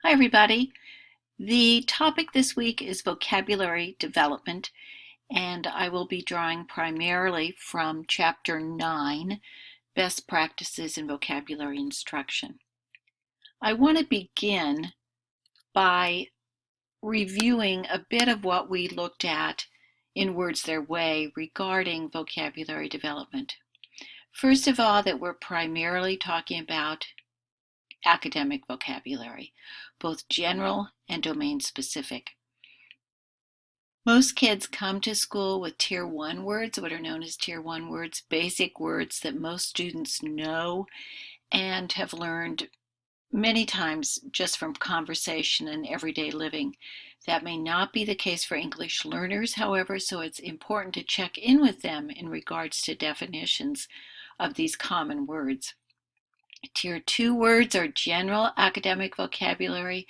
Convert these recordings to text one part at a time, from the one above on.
Hi, everybody. The topic this week is vocabulary development, and I will be drawing primarily from Chapter 9, Best Practices in Vocabulary Instruction. I want to begin by reviewing a bit of what we looked at in Words Their Way regarding vocabulary development. First of all, that we're primarily talking about academic vocabulary, both general and domain specific. Most kids come to school with Tier 1 words, what are known as Tier 1 words, basic words that most students know and have learned many times just from conversation and everyday living. That may not be the case for English learners, however, so it's important to check in with them in regards to definitions of these common words. Tier 2 words are general academic vocabulary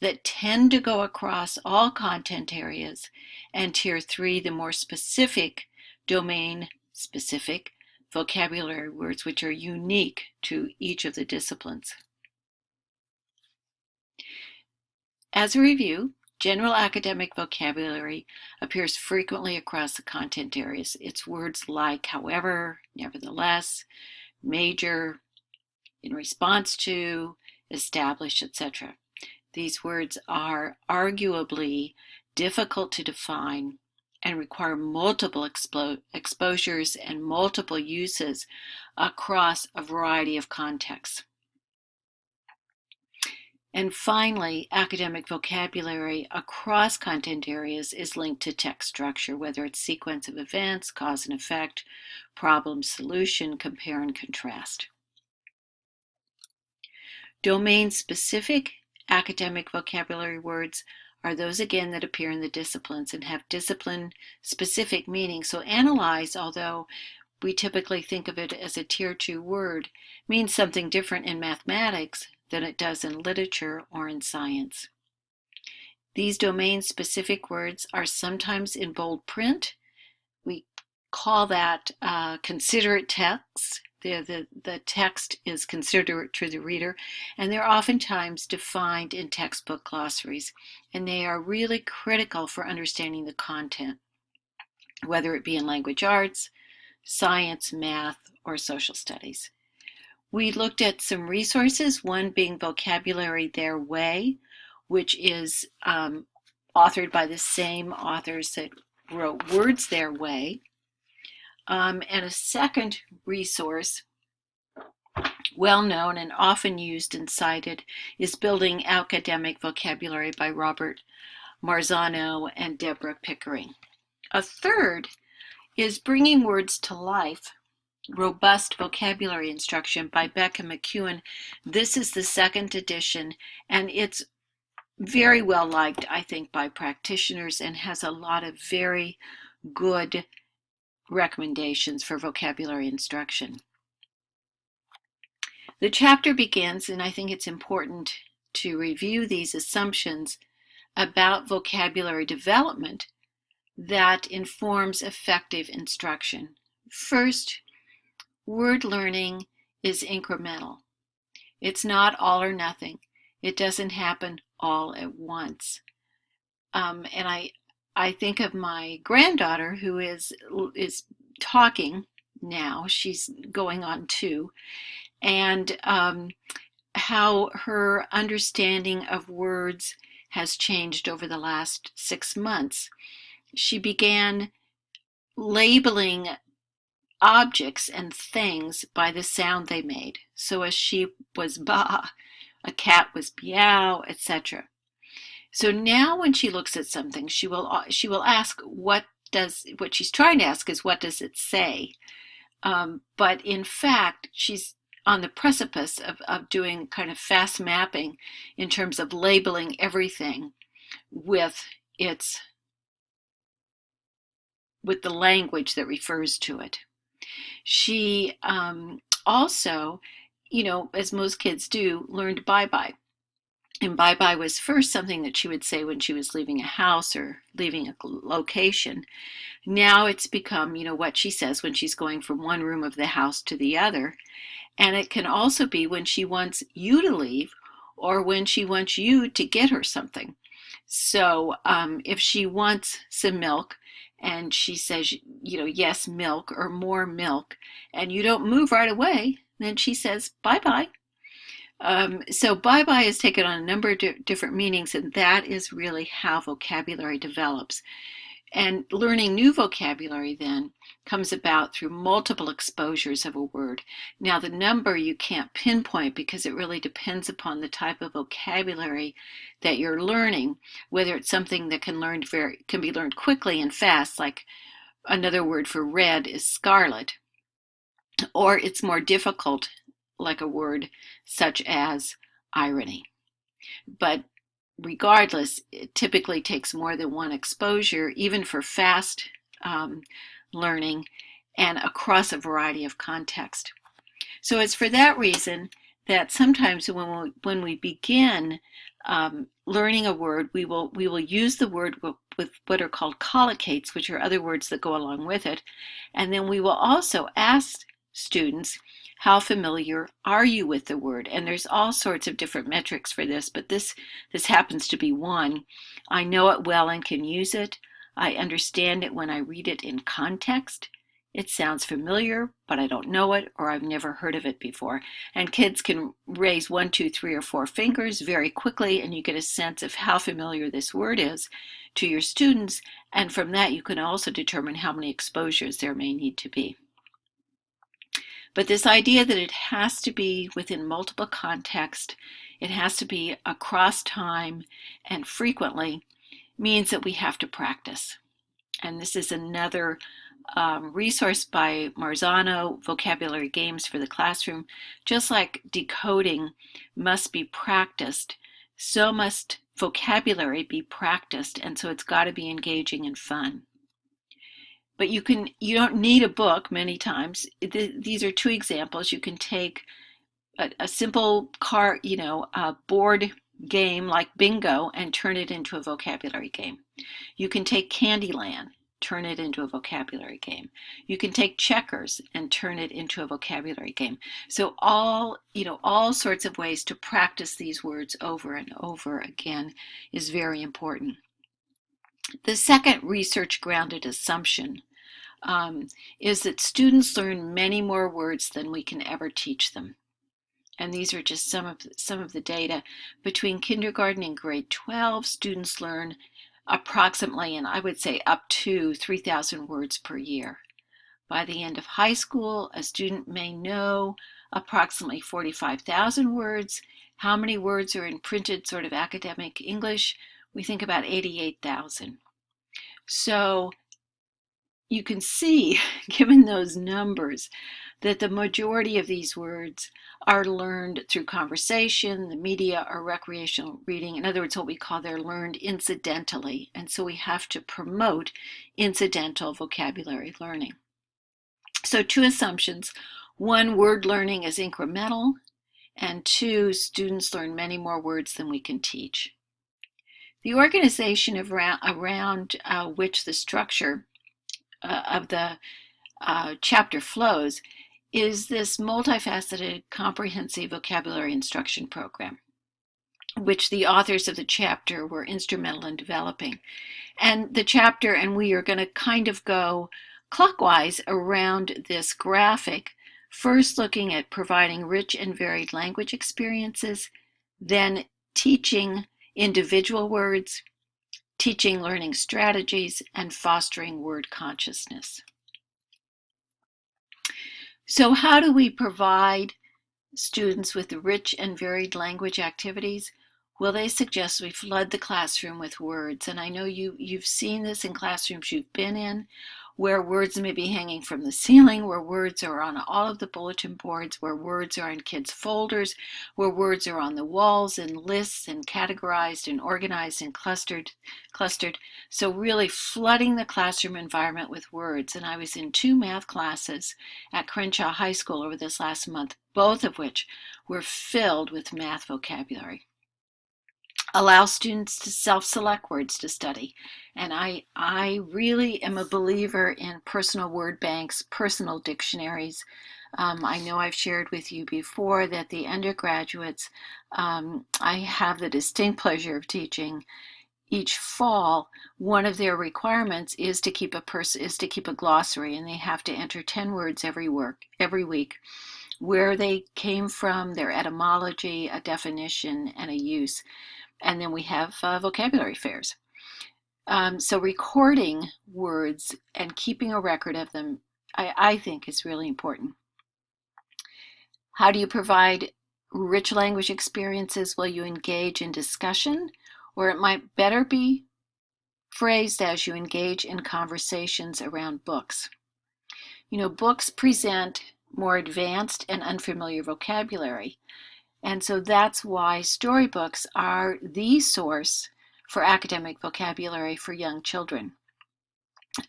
that tend to go across all content areas, and Tier 3, the more specific, domain-specific vocabulary words which are unique to each of the disciplines. As a review, general academic vocabulary appears frequently across the content areas. It's words like however, nevertheless, major, in response to, establish, etc. These words are arguably difficult to define and require multiple exposures and multiple uses across a variety of contexts. And finally, academic vocabulary across content areas is linked to text structure, whether it's sequence of events, cause and effect, problem, solution, compare and contrast. Domain-specific academic vocabulary words are those, again, that appear in the disciplines and have discipline-specific meaning. So analyze, although we typically think of it as a Tier 2 word, means something different in mathematics than it does in literature or in science. These domain-specific words are sometimes in bold print. We call that considerate text. The text is considerate to the reader, and they're oftentimes defined in textbook glossaries, and they are really critical for understanding the content, whether it be in language arts, science, math, or social studies. We looked at some resources, one being Vocabulary Their Way, which is authored by the same authors that wrote Words Their Way. And a second resource, well known and often used and cited, is Building Academic Vocabulary by Robert Marzano and Deborah Pickering. A third is Bringing Words to Life, Robust Vocabulary Instruction by Becca McEwen. This is the second edition, and it's very well liked, I think, by practitioners and has a lot of very good recommendations for vocabulary instruction. The chapter begins, and I think it's important to review these assumptions about vocabulary development that informs effective instruction. First, word learning is incremental. It's not all or nothing. It doesn't happen all at once. And I think of my granddaughter who is talking now. She's going on 2, and how her understanding of words has changed over the last 6 months. She began labeling objects and things by the sound they made. So a sheep was baa, a cat was meow, etc. So now when she looks at something, she will ask what she's trying to ask is what does it say? But in fact, she's on the precipice of doing kind of fast mapping in terms of labeling everything with the language that refers to it. She also, as most kids do, learned bye-bye. And bye-bye was first something that she would say when she was leaving a house or leaving a location. Now it's become, what she says when she's going from one room of the house to the other. And it can also be when she wants you to leave or when she wants you to get her something. So if she wants some milk and she says, yes, milk or more milk, and you don't move right away, then she says, bye bye. So bye-bye is taken on a number of different meanings, and that is really how vocabulary develops. And learning new vocabulary then comes about through multiple exposures of a word. Now, the number you can't pinpoint because it really depends upon the type of vocabulary that you're learning, whether it's something that can be learned quickly and fast, like another word for red is scarlet, or it's more difficult, like a word such as irony. But regardless, it typically takes more than one exposure, even for fast learning and across a variety of contexts. So it's for that reason that sometimes when we begin learning a word, we will use the word with what are called collocates, which are other words that go along with it. And then we will also ask students, how familiar are you with the word? And there's all sorts of different metrics for this, but this happens to be one. I know it well and can use it. I understand it when I read it in context. It sounds familiar, but I don't know it, or I've never heard of it before. And kids can raise 1, 2, 3, or 4 fingers very quickly, and you get a sense of how familiar this word is to your students. And from that, you can also determine how many exposures there may need to be. But this idea that it has to be within multiple contexts, it has to be across time and frequently, means that we have to practice. And this is another resource by Marzano, Vocabulary Games for the Classroom. Just like decoding must be practiced, so must vocabulary be practiced, and so it's got to be engaging and fun. But you don't need a book many times. These are 2 examples. You can take a simple board game like bingo and turn it into a vocabulary game. You can take Candyland, turn it into a vocabulary game. You can take checkers and turn it into a vocabulary game. So all sorts of ways to practice these words over and over again is very important. The second research-grounded assumption is that students learn many more words than we can ever teach them. And these are just some of the data. Between kindergarten and grade 12, students learn approximately, and I would say up to 3,000 words per year. By the end of high school, a student may know approximately 45,000 words. How many words are in printed sort of academic English? We think about 88,000. So you can see, given those numbers, that the majority of these words are learned through conversation, the media, or recreational reading. In other words, what we call they're learned incidentally. And so we have to promote incidental vocabulary learning. So 2 assumptions. 1, word learning is incremental, and 2, students learn many more words than we can teach. The organization around which the structure of the chapter flows is this multifaceted, comprehensive vocabulary instruction program, which the authors of the chapter were instrumental in developing. And the chapter and we are going to kind of go clockwise around this graphic, first looking at providing rich and varied language experiences, then teaching individual words, teaching learning strategies, and fostering word consciousness. So how do we provide students with rich and varied language activities? Well, they suggest we flood the classroom with words. And I know you've seen this in classrooms you've been in, where words may be hanging from the ceiling, where words are on all of the bulletin boards, where words are in kids' folders, where words are on the walls in lists and categorized and organized and clustered. So really flooding the classroom environment with words. And I was in 2 math classes at Crenshaw High School over this last month, both of which were filled with math vocabulary. Allow students to self-select words to study. And I really am a believer in personal word banks, personal dictionaries. I know I've shared with you before that the undergraduates I have the distinct pleasure of teaching each fall. One of their requirements is to keep a glossary, and they have to enter 10 words every week, where they came from, their etymology, a definition, and a use. And then we have vocabulary fairs. So recording words and keeping a record of them, I think, is really important. How do you provide rich language experiences? Well, you engage in discussion, or it might better be phrased as you engage in conversations around books. You know, books present more advanced and unfamiliar vocabulary, and so that's why storybooks are the source for academic vocabulary for young children.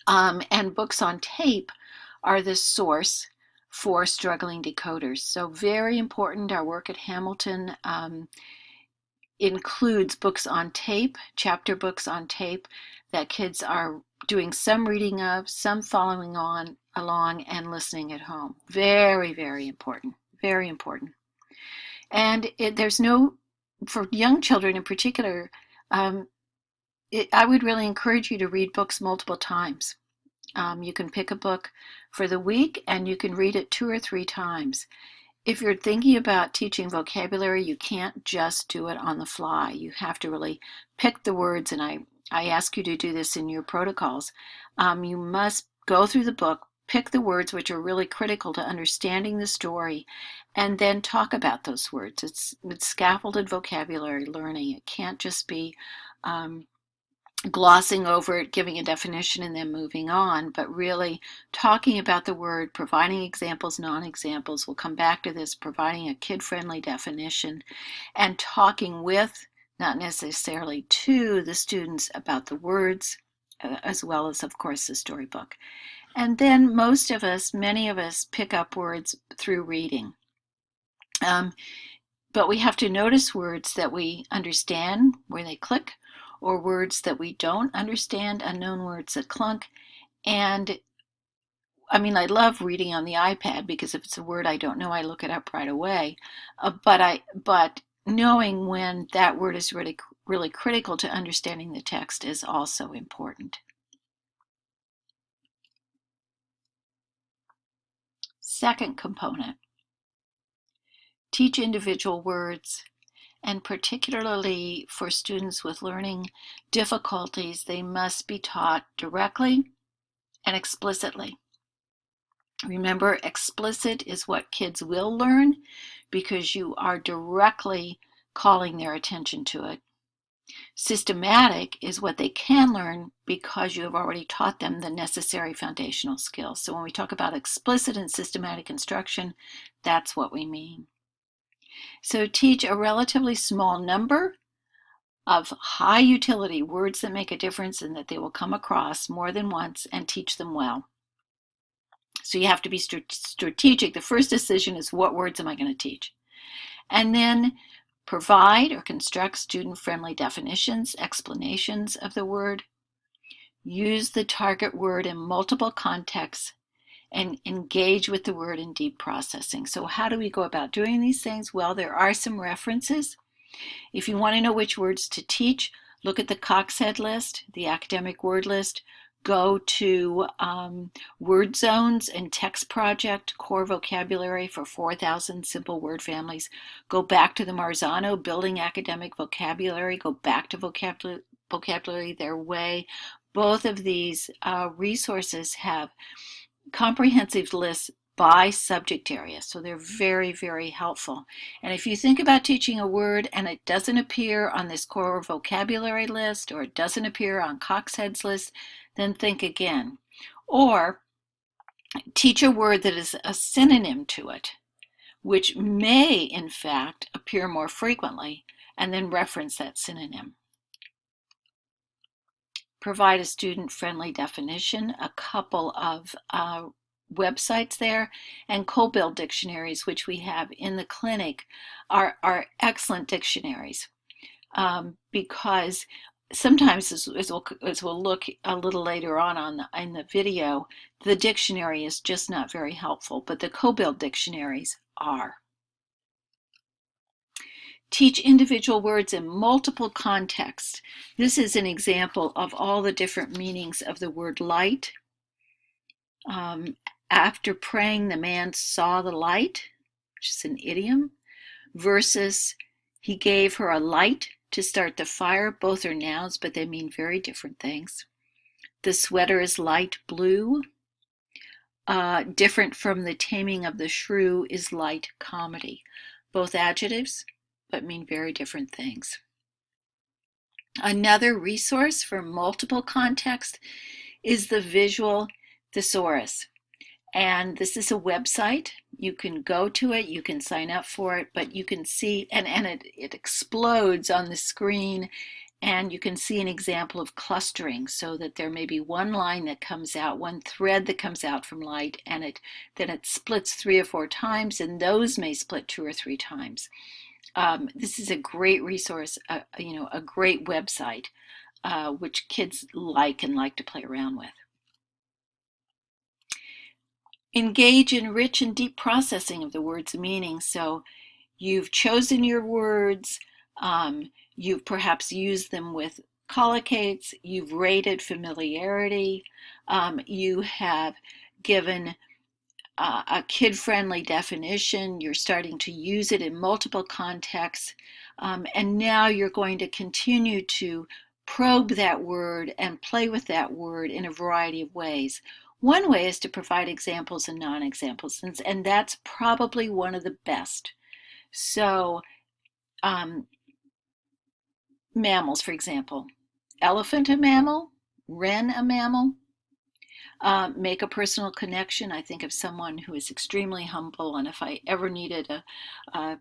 And books on tape are the source for struggling decoders. So very important. Our work at Hamilton includes books on tape, chapter books on tape that kids are doing some reading of, some following along and listening at home. Very, very important. Very important. And for young children in particular, I would really encourage you to read books multiple times. You can pick a book for the week and you can read it 2 or 3 times. If you're thinking about teaching vocabulary, you can't just do it on the fly. You have to really pick the words, and I ask you to do this in your protocols. You must go through the book, pick the words which are really critical to understanding the story, and then talk about those words. It's scaffolded vocabulary learning. It can't just be glossing over it, giving a definition, and then moving on, but really talking about the word, providing examples, non-examples. We'll come back to this, providing a kid-friendly definition, and talking with, not necessarily to, the students about the words, as well as, of course, the storybook. And then many of us pick up words through reading. But we have to notice words that we understand, where they click, or words that we don't understand, unknown words that clunk. And I mean, I love reading on the iPad because if it's a word I don't know, I look it up right away. But knowing when that word is really, really critical to understanding the text is also important. Second component, teach individual words. And particularly for students with learning difficulties, they must be taught directly and explicitly. Remember, explicit is what kids will learn because you are directly calling their attention to it. Systematic is what they can learn because you have already taught them the necessary foundational skills. So when we talk about explicit and systematic instruction, that's what we mean. So teach a relatively small number of high utility words that make a difference and that they will come across more than once, and teach them well. So you have to be strategic. The first decision is, what words am I going to teach? And then provide or construct student-friendly definitions, explanations of the word. Use the target word in multiple contexts and engage with the word in deep processing. So how do we go about doing these things? Well, there are some references. If you want to know which words to teach, look at the Coxhead list, the academic word list. Go to Word Zones and Text Project, Core Vocabulary for 4,000 Simple Word Families. Go back to the Marzano, Building Academic Vocabulary. Go back to Vocabulary Their Way. Both of these resources have comprehensive lists by subject area, so they're very, very helpful. And if you think about teaching a word and it doesn't appear on this core vocabulary list, or it doesn't appear on Coxhead's list, then think again. Or teach a word that is a synonym to it, which may in fact appear more frequently, and then reference that synonym. Provide a student-friendly definition, a couple of websites there, and CoBill dictionaries, which we have in the clinic, are excellent dictionaries because sometimes, as we'll look a little later on in the video, the dictionary is just not very helpful, but the co-build dictionaries are. Teach individual words in multiple contexts. This is an example of all the different meanings of the word light. After praying, the man saw the light, which is an idiom, versus he gave her a light to start the fire. Both are nouns, but they mean very different things. The sweater is light blue. Different from the taming of the shrew is light comedy. Both adjectives, but mean very different things. Another resource for multiple contexts is the Visual Thesaurus. And this is a website. You can go to it, you can sign up for it, but you can see, and it explodes on the screen, and you can see an example of clustering, so that there may be one line that comes out, one thread that comes out from light, and then it splits 3 or 4 times, and those may split 2 or 3 times. This is a great resource, a great website, which kids like to play around with. Engage in rich and deep processing of the word's meaning. So you've chosen your words, you've perhaps used them with collocates, you've rated familiarity, you have given a kid-friendly definition, you're starting to use it in multiple contexts, and now you're going to continue to probe that word and play with that word in a variety of ways. One way is to provide examples and non-examples, and that's probably one of the best. So, mammals, for example. Elephant a mammal? Wren a mammal? Make a personal connection. I think of someone who is extremely humble, and if I ever needed a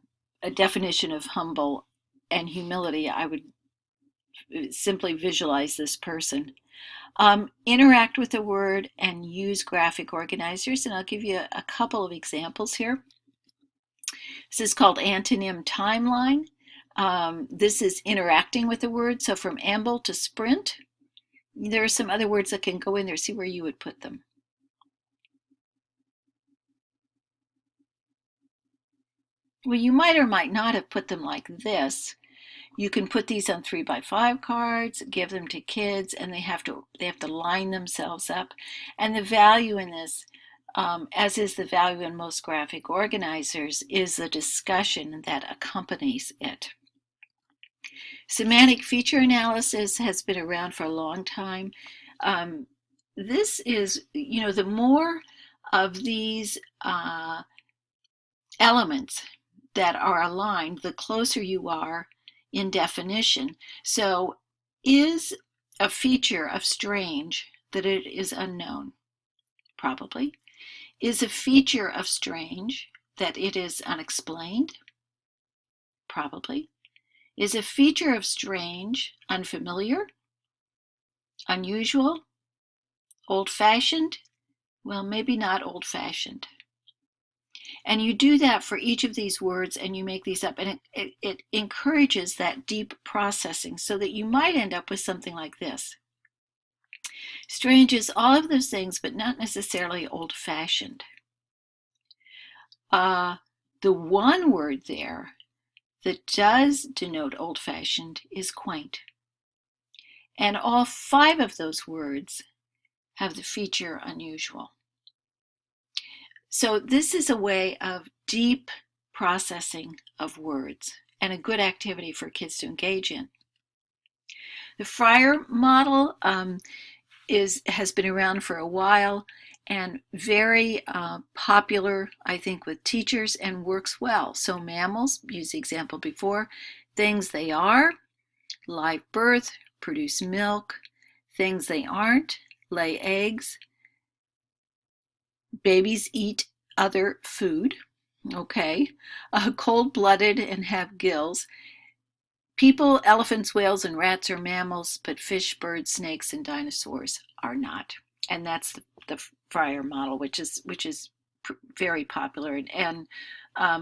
definition of humble and humility, I would simply visualize this person. Interact with the word and use graphic organizers, and I'll give you a couple of examples here. This is called Antonym Timeline. This is interacting with the word, so from amble to sprint. There are some other words that can go in there. See where you would put them. Well, you might or might not have put them like this. You can put these on 3x5 cards, give them to kids, and they have to line themselves up. And the value in this, as is the value in most graphic organizers, is the discussion that accompanies it. Semantic feature analysis has been around for a long time. This is, the more of these elements that are aligned, the closer you are in definition. So, is a feature of strange that it is unknown? Probably. Is a feature of strange that it is unexplained? Probably. Is a feature of strange unfamiliar? Unusual? Old-fashioned? Well, maybe not old-fashioned. And you do that for each of these words, and you make these up, and it encourages that deep processing, so that you might end up with something like this. Strange is all of those things, but not necessarily old-fashioned. The one word there that does denote old-fashioned is quaint. And all 5 of those words have the feature unusual. So this is a way of deep processing of words, and a good activity for kids to engage in. The Fryer model has been around for a while, and very popular, I think, with teachers, and works well. So mammals, use the example before, things they are, live birth, produce milk, things they aren't, lay eggs, babies eat other food, okay, cold-blooded and have gills. People, elephants, whales, and rats are mammals, but fish, birds, snakes, and dinosaurs are not. And that's the Fryer model, which is very popular, and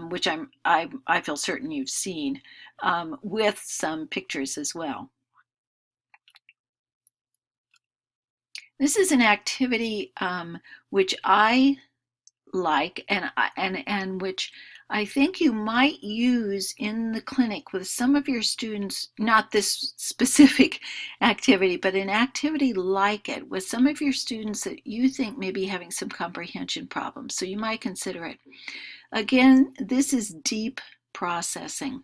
which I feel certain you've seen, with some pictures as well. This is an activity which I like and which I think you might use in the clinic with some of your students, not this specific activity, but an activity like it with some of your students that you think may be having some comprehension problems. So you might consider it. Again, this is deep processing.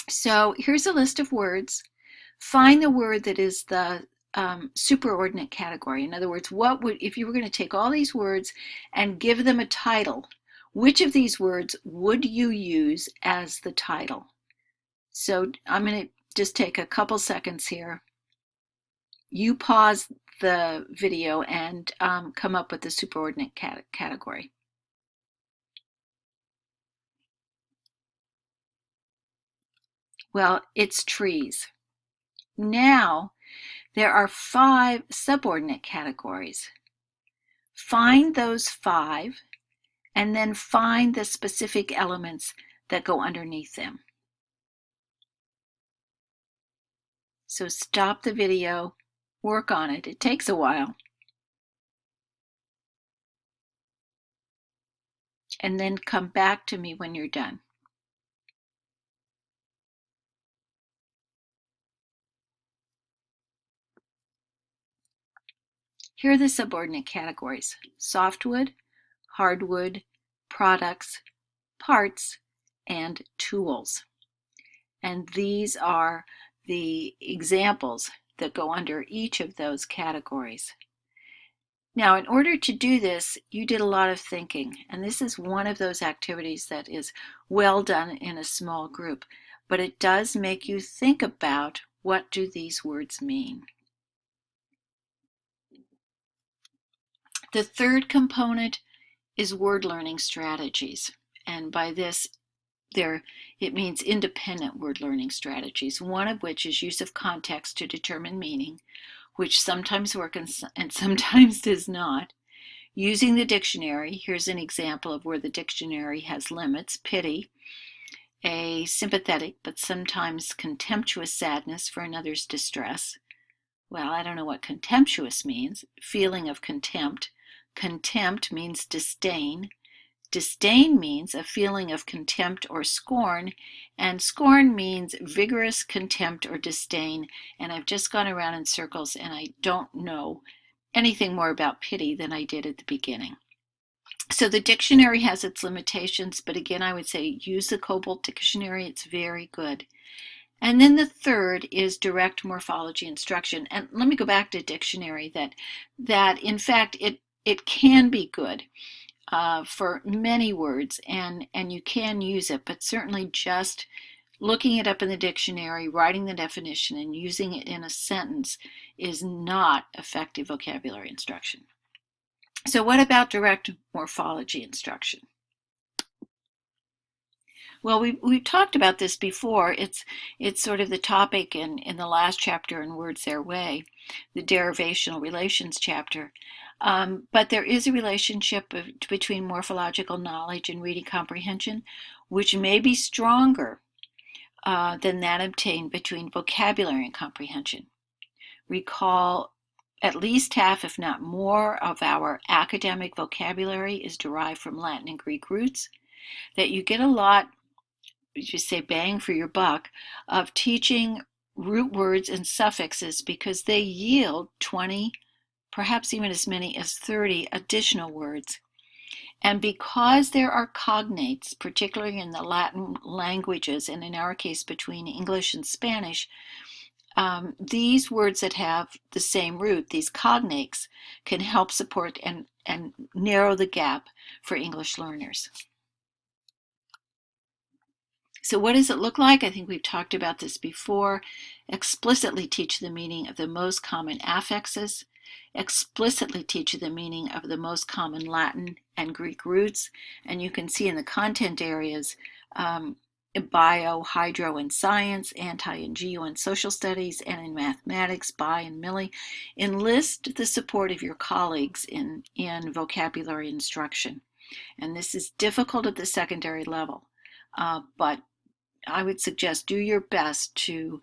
So here's a list of words. Find the word that is the superordinate category. In other words, what would, if you were going to take all these words and give them a title, which of these words would you use as the title? So I'm going to just take a couple seconds here. You pause the video and come up with the superordinate category. Well, it's trees. Now, there are 5 subordinate categories. Find those 5 and then find the specific elements that go underneath them. So stop the video, work on it. It takes a while. And then come back to me when you're done. Here are the subordinate categories: softwood, hardwood, products, parts, and tools. And these are the examples that go under each of those categories. Now, in order to do this, you did a lot of thinking, and this is one of those activities that is well done in a small group, but it does make you think about what do these words mean. The third component is word learning strategies, and by this it means independent word learning strategies, one of which is use of context to determine meaning, which sometimes works and sometimes does not. Using the dictionary, here's an example of where the dictionary has limits: pity, a sympathetic but sometimes contemptuous sadness for another's distress. Well, I don't know what contemptuous means. Feeling of contempt. Contempt means disdain. Disdain means a feeling of contempt or scorn, and scorn means vigorous contempt or disdain. And I've just gone around in circles and I don't know anything more about pity than I did at the beginning. So the dictionary has its limitations, but again, I would say use the Cobalt dictionary. It's very good. And then the third is direct morphology instruction. And let me go back to dictionary, that in fact it can be good for many words, and you can use it, but certainly just looking it up in the dictionary, writing the definition, and using it in a sentence is not effective vocabulary instruction. So what about direct morphology instruction? Well, we've talked about this before. It's sort of the topic in the last chapter in Words Their Way, the derivational relations chapter. But there is a relationship between morphological knowledge and reading comprehension, which may be stronger than that obtained between vocabulary and comprehension. Recall, at least half, if not more, of our academic vocabulary is derived from Latin and Greek roots, that you get a lot, you say bang for your buck, of teaching root words and suffixes because they yield 20, perhaps even as many as 30 additional words. And because there are cognates, particularly in the Latin languages, and in our case between English and Spanish, these words that have the same root, these cognates, can help support and narrow the gap for English learners. So what does it look like? I think we've talked about this before. Explicitly teach the meaning of the most common affixes. Explicitly teach the meaning of the most common Latin and Greek roots. And you can see in the content areas, bio, hydro, and science, anti and geo and social studies, and in mathematics, bi and milli. Enlist the support of your colleagues in vocabulary instruction. And this is difficult at the secondary level, but I would suggest do your best to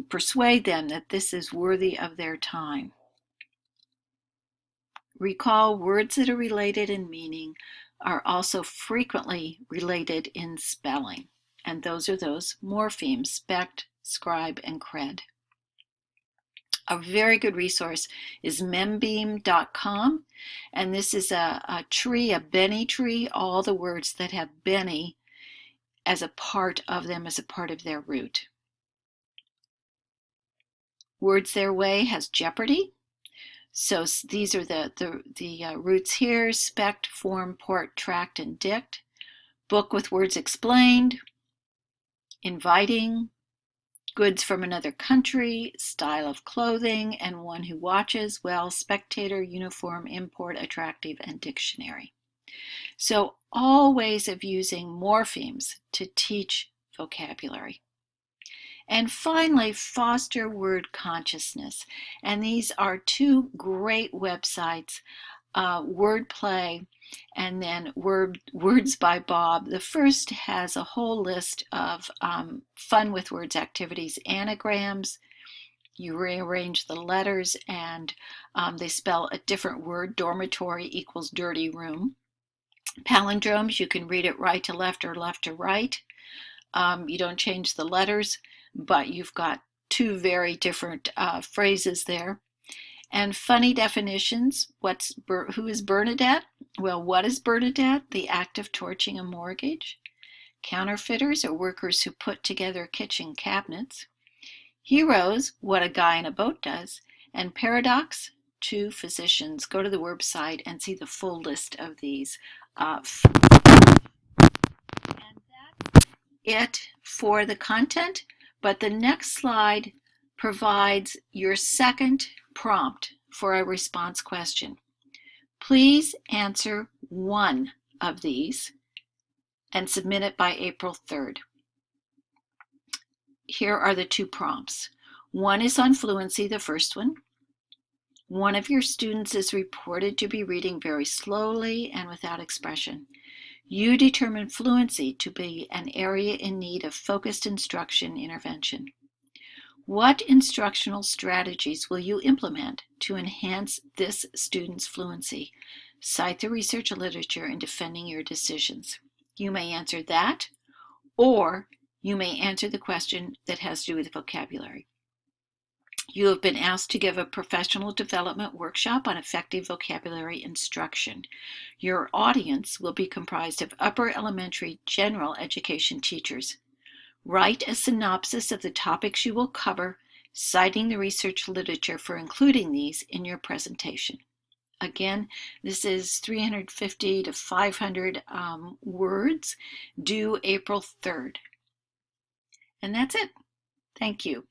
persuade them that this is worthy of their time. Recall, words that are related in meaning are also frequently related in spelling, and those are those morphemes: spect, scribe, and cred. A very good resource is membeam.com, and this is a tree, a Benny tree, all the words that have Benny as a part of them, as a part of their root. Words Their Way has Jeopardy. So these are the roots here: spect, form, port, tract, and dict. Book with words explained, inviting, goods from another country, style of clothing, and one who watches, well, spectator, uniform, import, attractive, and dictionary. So all ways of using morphemes to teach vocabulary. And finally, foster word consciousness. And these are two great websites, Wordplay and then Words by Bob. The first has a whole list of fun with words activities, anagrams. You rearrange the letters and they spell a different word. Dormitory equals dirty room. Palindromes, you can read it right to left or left to right. You don't change the letters, but you've got two very different phrases there. And funny definitions. Who is Bernadette? Well, what is Bernadette? The act of torching a mortgage. Counterfeiters are workers who put together kitchen cabinets. Heroes, what a guy in a boat does. And paradox, two physicians. Go to the website and see the full list of these. And that's it for the content, but the next slide provides your second prompt for a response question. Please answer one of these and submit it by April 3rd. Here are the two prompts. One is on fluency, the first one. One of your students is reported to be reading very slowly and without expression. You determine fluency to be an area in need of focused instruction intervention. What instructional strategies will you implement to enhance this student's fluency? Cite the research literature in defending your decisions. You may answer that, or you may answer the question that has to do with vocabulary. You have been asked to give a professional development workshop on effective vocabulary instruction. Your audience will be comprised of upper elementary general education teachers. Write a synopsis of the topics you will cover, citing the research literature for including these in your presentation. Again, this is 350 to 500 words, due April 3rd. And that's it. Thank you.